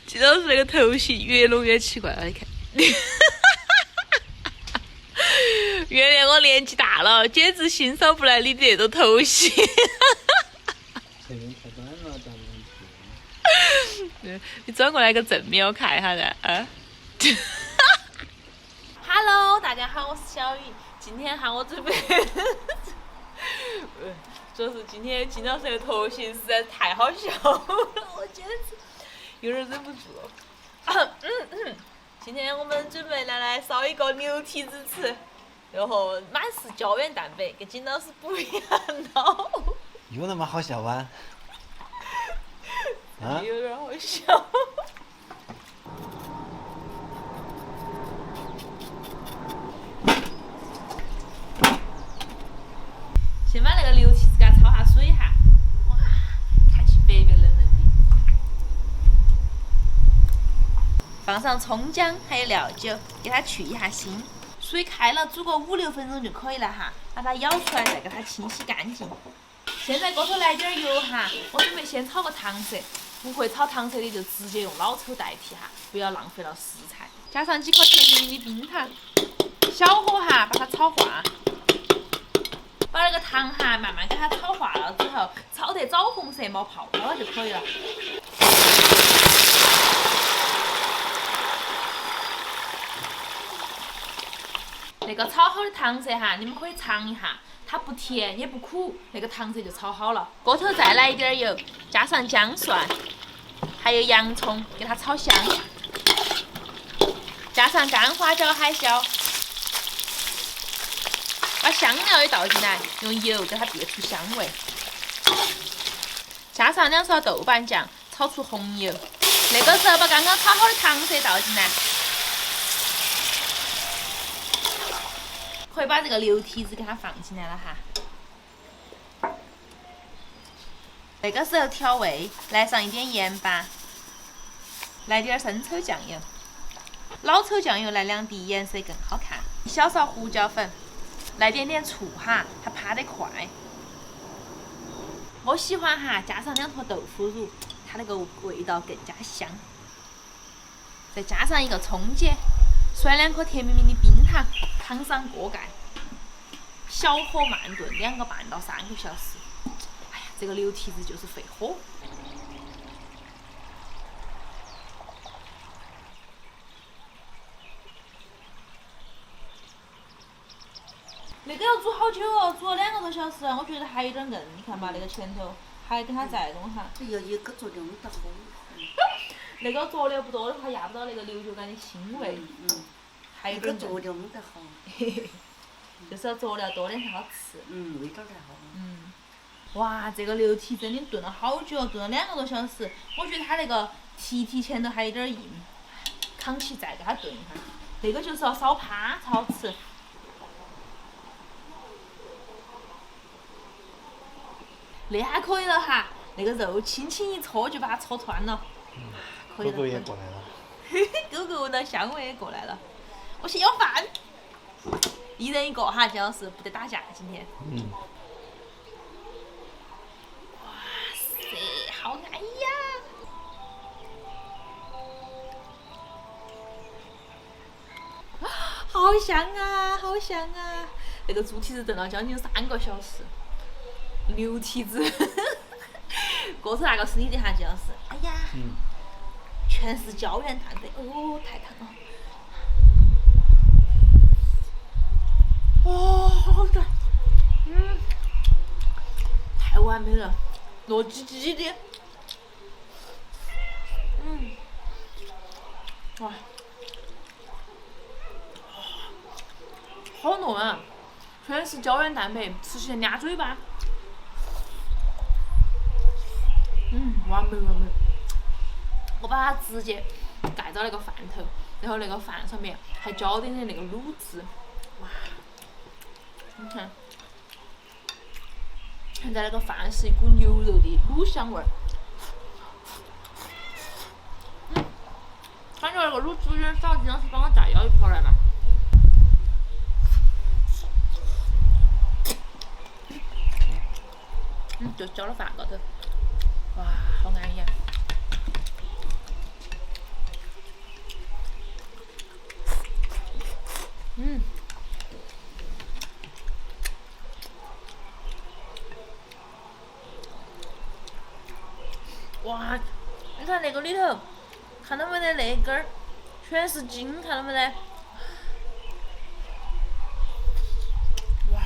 金老师那个头型越弄越奇怪了，你看。原谅我年纪大了，简直欣赏不来你的那种头型。前面太短了，咱们你转过来个正面我看一下噻，啊。Hello， 大家好，我是小雨。今天哈我准备，主要是今天金老师的头型实在是太好笑了，我简直有点忍不住了。今天我们准备来烧一个牛蹄子吃，然后满是胶原蛋白，跟金老师不一样了。有那么好笑吗？啊？有点好笑。先把那个牛蹄子给它焯下水哈，哇，看起白白嫩嫩的。放上葱姜还有料酒，给它去一下腥。水开了，煮个5-6分钟就可以了哈。把它舀出来，再给它清洗干净。现在锅头来点油哈，我准备先炒个糖色。不会炒糖色的就直接用老抽代替哈，不要浪费了食材。加上几颗甜蜜的冰糖，小火哈把它炒化。把那个糖哈慢慢给它炒化了之后，炒得枣红色冒泡泡了就可以了。那个炒好的糖色哈，你们可以尝一下，它不甜也不苦，那个糖色就炒好了。锅头再来一点油，加上姜蒜，还有洋葱，给它炒香。加上干花椒、海椒。把香料也倒进来，用油给它煸出香味。加上2勺豆瓣酱，炒出红油。那个时候把刚刚炒好的糖色倒进来，可以把这个牛蹄子给它放进来了哈。那个时候调味，来上一点盐巴，来点生抽酱油，老抽酱油来2滴，颜色更好看。1小勺胡椒粉。来点醋哈，它趴得快。我喜欢哈，加上2坨豆腐乳，它那个味道更加香。再加上一个葱节，甩2颗甜蜜蜜的冰糖，烫上锅盖，小火慢炖2个半到3个小时。哎呀，这个牛蹄子就是费火。那个要煮好久哦，煮了2个多小时，我觉得还有点硬，你看嘛，那个前头还跟它再弄下。这要一个佐料的好。那个佐料不多的话，压不到那个牛肉干的腥味。还有点这个佐料的好。就是要佐料多点才好吃。味道才好。哇，这个牛蹄真的炖了好久，炖了2个多小时。我觉得它那个蹄前头还有点硬，扛起再给它炖一下。那个就是要烧趴才好吃。那还可以了哈，那个肉轻轻一搓就把它搓团了，可以了。狗狗也过来了。狗狗闻到香味也过来了。我先要饭，1人1个哈，金老师不得打架今天。哇塞，好安逸呀！好香啊，好香啊！那个猪蹄子炖了将近3个小时。牛蹄子，锅头那个水的哈，金老师，哎呀，全是胶原蛋白，哦，太烫了，哦，好爽，太完美了，糯叽叽的，哇，好糯啊，全是胶原蛋白，吃起来粘嘴巴。完美完美！我把它直接盖到那个饭头，然后那个饭上面还浇点那个卤汁，哇！你看，现在那个饭是一股牛肉的卤香味儿，感觉那个卤汁有点少，金老师帮我再舀一瓢来嘛。就浇到饭高头。哇，好安逸啊！哇，你看那个里头，看到没得那根儿，全是筋，看到没得？哇，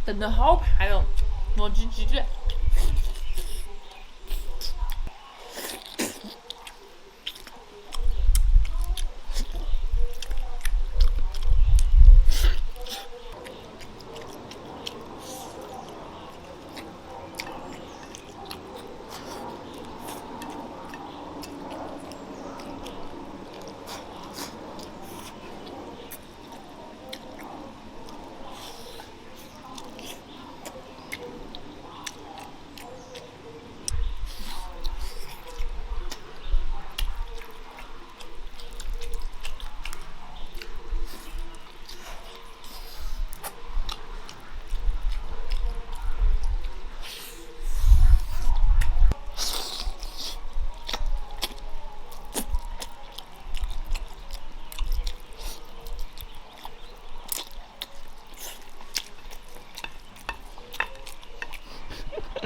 炖得好派哦，糯叽叽的。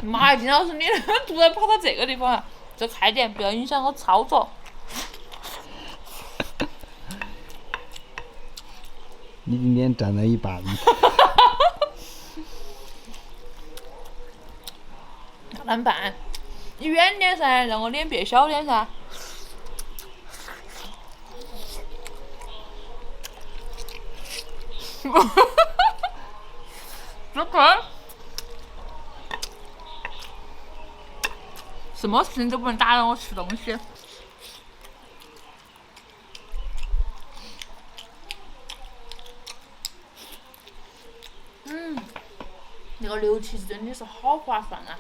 妈呀，金老师，你突然跑到这个地方啊？这快点，不要影响我操作。你今天占了一半。烂拌，你远点噻，让我脸变小点噻。这个什么事情都不能打扰我吃东西。那个牛蹄子真的是好划算啊，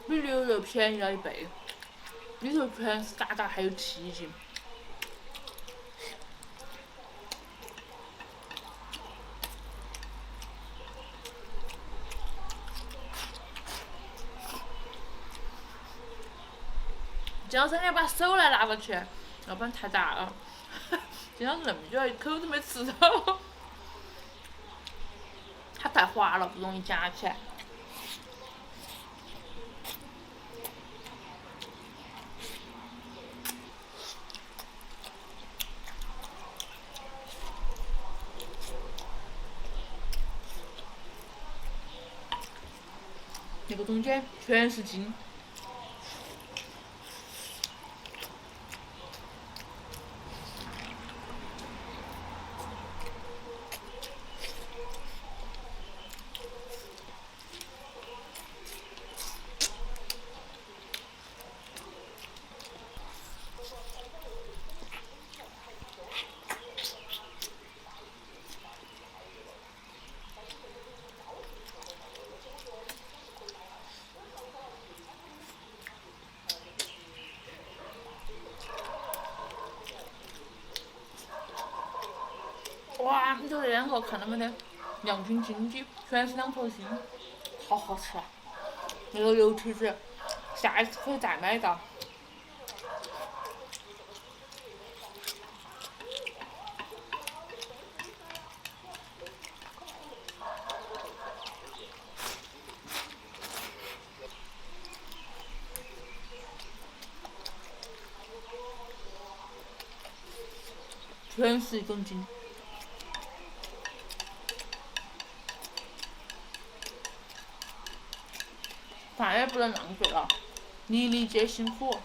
比牛肉便宜了1倍，里头全是渣渣还有蹄筋。金老师，你要把手来拿过去，要不然太大了。金老师那么久一口都没吃到，它太滑了，不容易夹起来。那个中间全是筋。哇，里头那两个看到没得？亮晶晶的，全是2颗星，好好吃啊！那个牛蹄子，下一次可以再买一道。全是一根筋。饭也不能浪费了，粒粒皆辛苦。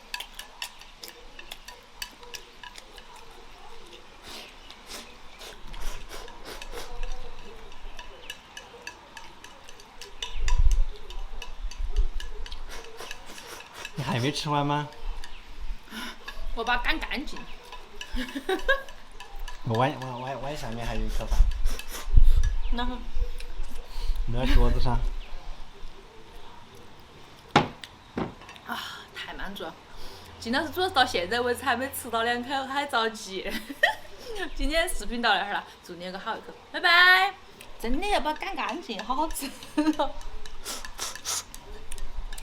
你还没吃完吗？我把它赶干净。碗下面还有一颗饭，然后那桌子上。太满足了。金老师主要到现在为止还没吃到2口，还着急。今天视频到这儿了，祝你有个好一口，拜拜。真的要把它赶干净，好好吃哦。